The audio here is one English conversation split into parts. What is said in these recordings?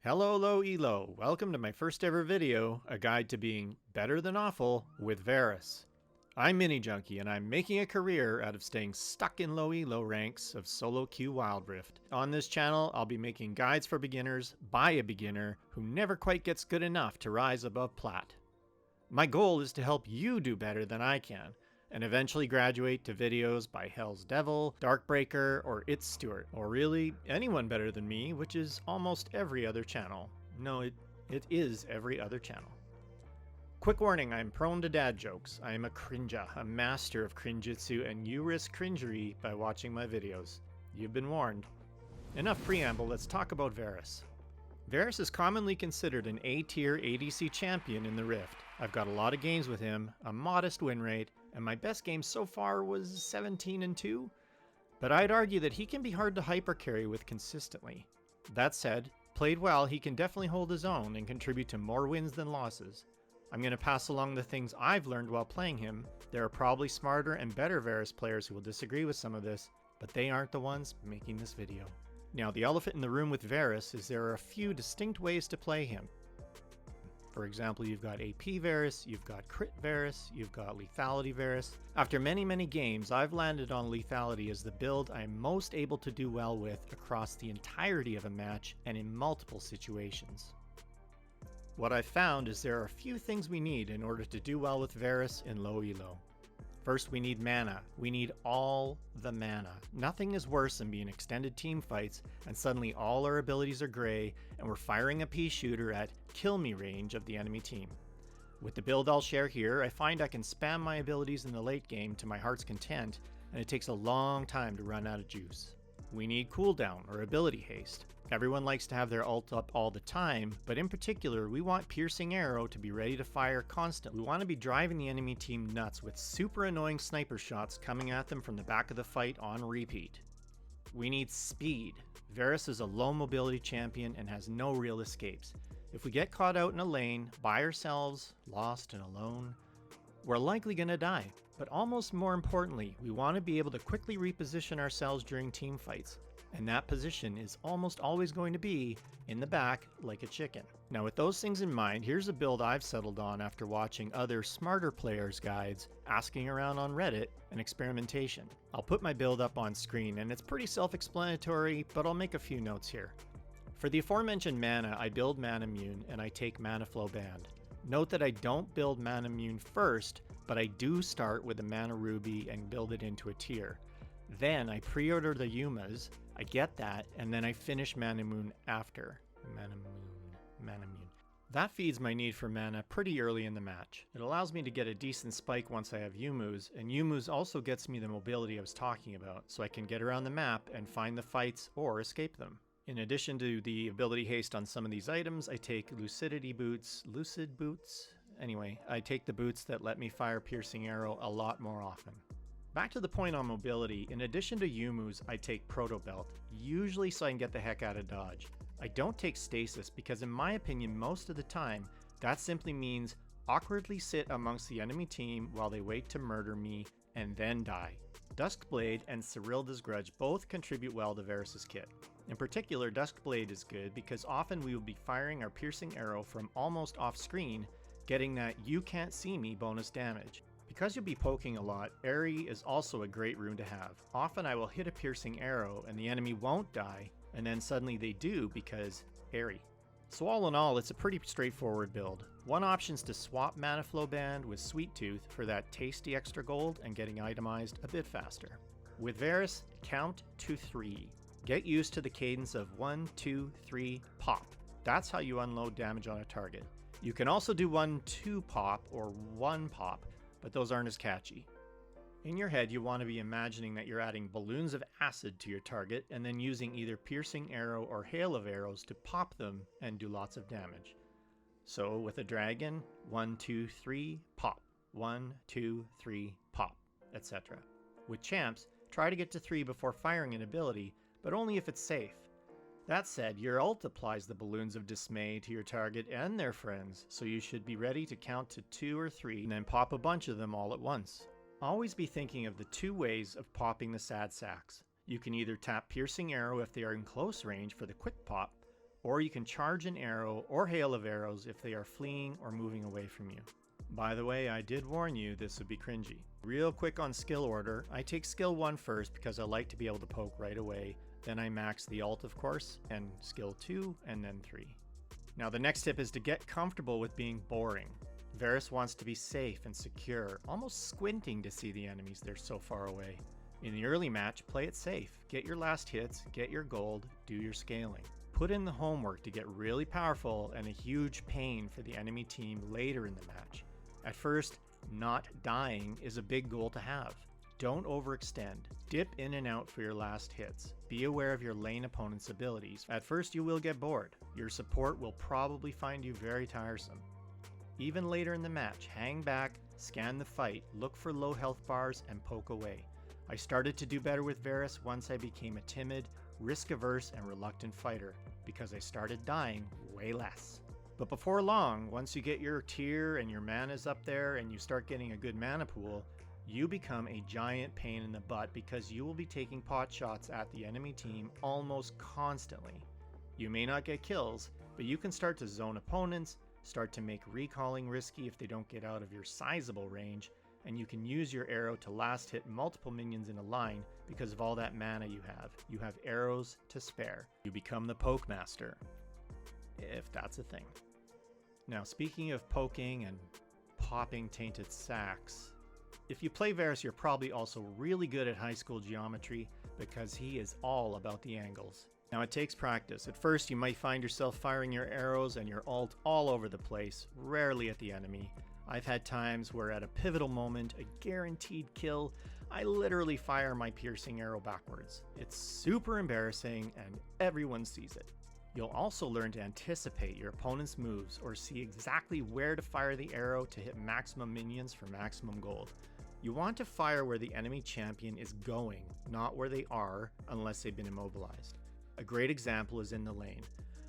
Hello, Lo Elo. Welcome to my first ever video, a guide to being better than awful with Varus. I'm Mini Junkie, and I'm making a career out of staying stuck in low elo ranks of solo queue Wild Rift. On this channel, I'll be making guides for beginners by a beginner who never quite gets good enough to rise above plat. My goal is to help you do better than I can, and eventually graduate to videos by Hell's Devil, Darkbreaker, or It's Stewart, or really anyone better than me, which is almost every other channel. No, it is every other channel. Quick warning, I'm prone to dad jokes. I am a crinja, a master of crinjitsu, and you risk cringery by watching my videos. You've been warned. Enough preamble, let's talk about Varus. Varus is commonly considered an A-tier ADC champion in the Rift. I've got a lot of games with him, a modest win rate, and my best game so far was 17-2. But I'd argue that he can be hard to hypercarry with consistently. That said, played well, he can definitely hold his own and contribute to more wins than losses. I'm going to pass along the things I've learned while playing him. There are probably smarter and better Varus players who will disagree with some of this, but they aren't the ones making this video. Now, the elephant in the room with Varus is there are a few distinct ways to play him. For example, you've got AP Varus, you've got Crit Varus, you've got Lethality Varus. After many games, I've landed on Lethality as the build I'm most able to do well with across the entirety of a match and in multiple situations. What I've found is there are a few things we need in order to do well with Varus in low elo. First, we need mana. We need all the mana. Nothing is worse than being extended team fights and suddenly all our abilities are gray and we're firing a pea shooter at kill me range of the enemy team. With the build I'll share here, I find I can spam my abilities in the late game to my heart's content, and it takes a long time to run out of juice. We need cooldown or ability haste. Everyone likes to have their ult up all the time, but in particular, we want Piercing Arrow to be ready to fire constantly. We want to be driving the enemy team nuts with super annoying sniper shots coming at them from the back of the fight on repeat. We need speed. Varus is a low mobility champion and has no real escapes. If we get caught out in a lane, by ourselves, lost and alone, we're likely going to die. But almost more importantly, we want to be able to quickly reposition ourselves during team fights. And that position is almost always going to be in the back like a chicken. Now with those things in mind, here's a build I've settled on after watching other smarter players' guides, asking around on Reddit, and experimentation. I'll put my build up on screen and it's pretty self-explanatory, but I'll make a few notes here. For the aforementioned mana, I build Manamune and I take Mana Flow Band. Note that I don't build Manamune first, but I do start with a Mana Ruby and build it into a tier. Then I pre-order the Yumas, I get that, and then I finish Manamune after. Manamune. That feeds my need for mana pretty early in the match. It allows me to get a decent spike once I have Yumus, and Yumus also gets me the mobility I was talking about, so I can get around the map and find the fights or escape them. In addition to the ability haste on some of these items, I take Lucid boots? Anyway, I take the boots that let me fire Piercing Arrow a lot more often. Back to the point on mobility, in addition to Yumus, I take Proto Belt, usually so I can get the heck out of dodge. I don't take Stasis because in my opinion most of the time, that simply means awkwardly sit amongst the enemy team while they wait to murder me and then die. Duskblade and Cyrilda's Grudge both contribute well to Varus's kit. In particular, Duskblade is good because often we will be firing our Piercing Arrow from almost off screen, getting that you can't see me bonus damage. Because you'll be poking a lot, Airy is also a great rune to have. Often I will hit a Piercing Arrow and the enemy won't die, and then suddenly they do because Airy. So all in all, it's a pretty straightforward build. One option is to swap Mana Flow Band with Sweet Tooth for that tasty extra gold and getting itemized a bit faster. With Varus, count to 3. Get used to the cadence of 1, 2, 3, pop. That's how you unload damage on a target. You can also do 1, 2 pop or 1 pop, but those aren't as catchy. In your head, you want to be imagining that you're adding balloons of acid to your target and then using either Piercing Arrow or Hail of Arrows to pop them and do lots of damage. So with a dragon, 1, 2, 3, pop. 1, 2, 3, pop, etc. With champs, try to get to 3 before firing an ability, but only if it's safe. That said, your ult applies the balloons of dismay to your target and their friends, so you should be ready to count to 2 or 3 and then pop a bunch of them all at once. Always be thinking of the 2 ways of popping the sad sacks. You can either tap Piercing Arrow if they are in close range for the quick pop, or you can charge an arrow or hail of arrows if they are fleeing or moving away from you. By the way, I did warn you this would be cringy. Real quick on skill order, I take skill 1 first because I like to be able to poke right away. Then I max the ult, of course, and skill 2, and then 3. Now the next tip is to get comfortable with being boring. Varus wants to be safe and secure, almost squinting to see the enemies, they're so far away. In the early match, play it safe. Get your last hits, get your gold, do your scaling. Put in the homework to get really powerful and a huge pain for the enemy team later in the match. At first, not dying is a big goal to have. Don't overextend. Dip in and out for your last hits. Be aware of your lane opponent's abilities. At first you will get bored. Your support will probably find you very tiresome. Even later in the match, hang back, scan the fight, look for low health bars, and poke away. I started to do better with Varus once I became a timid, risk-averse, and reluctant fighter, because I started dying way less. But before long, once you get your tier and your mana's up there and you start getting a good mana pool, you become a giant pain in the butt because you will be taking pot shots at the enemy team almost constantly. You may not get kills, but you can start to zone opponents, start to make recalling risky if they don't get out of your sizable range, and you can use your arrow to last hit multiple minions in a line because of all that mana you have. You have arrows to spare. You become the poke master, if that's a thing. Now, speaking of poking and popping tainted sacks, if you play Varus, you're probably also really good at high school geometry because he is all about the angles. Now, it takes practice. At first, you might find yourself firing your arrows and your ult all over the place, rarely at the enemy. I've had times where at a pivotal moment, a guaranteed kill, I literally fire my piercing arrow backwards. It's super embarrassing and everyone sees it. You'll also learn to anticipate your opponent's moves or see exactly where to fire the arrow to hit maximum minions for maximum gold. You want to fire where the enemy champion is going, not where they are, unless they've been immobilized. A great example is in the lane.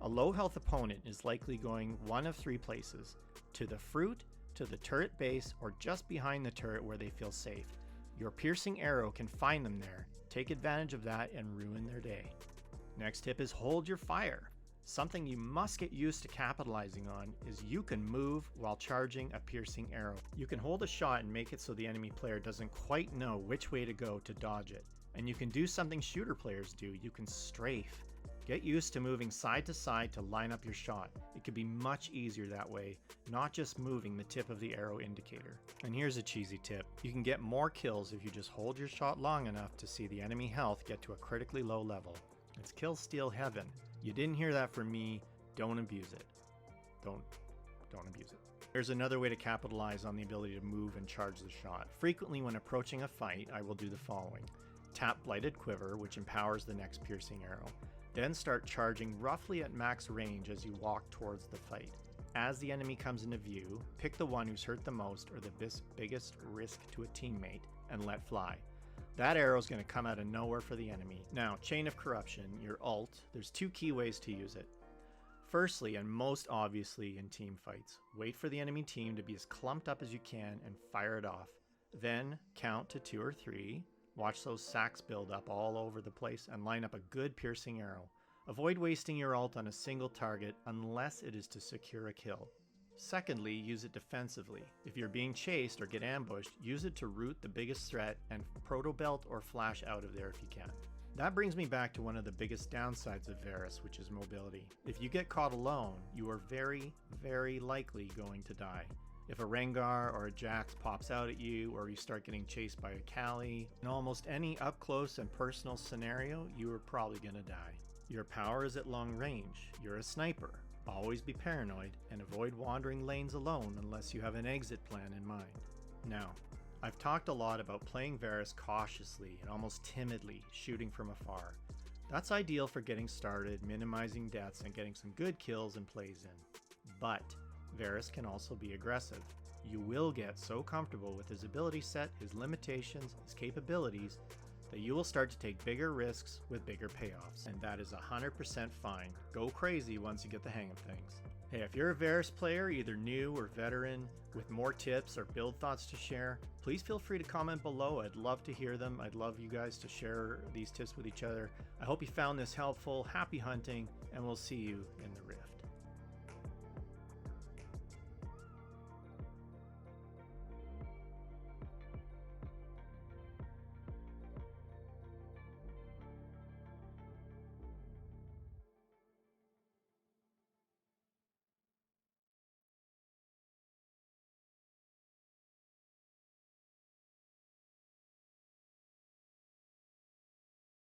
A low health opponent is likely going one of 3 places: to the fruit, to the turret base, or just behind the turret where they feel safe. Your piercing arrow can find them there, take advantage of that, and ruin their day. Next tip is hold your fire. Something you must get used to capitalizing on is you can move while charging a piercing arrow. You can hold a shot and make it so the enemy player doesn't quite know which way to go to dodge it. And you can do something shooter players do, you can strafe. Get used to moving side to side to line up your shot. It could be much easier that way, not just moving the tip of the arrow indicator. And here's a cheesy tip. You can get more kills if you just hold your shot long enough to see the enemy health get to a critically low level. It's kill steal heaven. You didn't hear that from me. Don't abuse it. Don't abuse it. There's another way to capitalize on the ability to move and charge the shot. Frequently when approaching a fight, I will do the following. Tap Blighted Quiver, which empowers the next piercing arrow. Then start charging roughly at max range as you walk towards the fight. As the enemy comes into view, pick the one who's hurt the most or the biggest risk to a teammate and let fly. That arrow is going to come out of nowhere for the enemy. Now, Chain of Corruption, your ult, there's 2 key ways to use it. Firstly, and most obviously in team fights, wait for the enemy team to be as clumped up as you can and fire it off. Then count to 2 or 3, watch those sacks build up all over the place, and line up a good piercing arrow. Avoid wasting your ult on a single target unless it is to secure a kill. Secondly, use it defensively. If you're being chased or get ambushed, use it to root the biggest threat and proto-belt or flash out of there if you can. That brings me back to one of the biggest downsides of Varus, which is mobility. If you get caught alone, you are very, very likely going to die. If a Rengar or a Jax pops out at you, or you start getting chased by a Kali, in almost any up-close and personal scenario, you are probably going to die. Your power is at long range. You're a sniper. Always be paranoid and avoid wandering lanes alone unless you have an exit plan in mind. Now, I've talked a lot about playing Varus cautiously and almost timidly, shooting from afar. That's ideal for getting started, minimizing deaths, and getting some good kills and plays in. But Varus can also be aggressive. You will get so comfortable with his ability set, his limitations, his capabilities, that you will start to take bigger risks with bigger payoffs, and that is 100% fine. Go crazy once you get the hang of things. Hey, if you're a Varus player, either new or veteran, with more tips or build thoughts to share, please feel free to comment below. I'd love to hear them. I'd love you guys to share these tips with each other. I hope you found this helpful. Happy hunting, and we'll see you in the rig.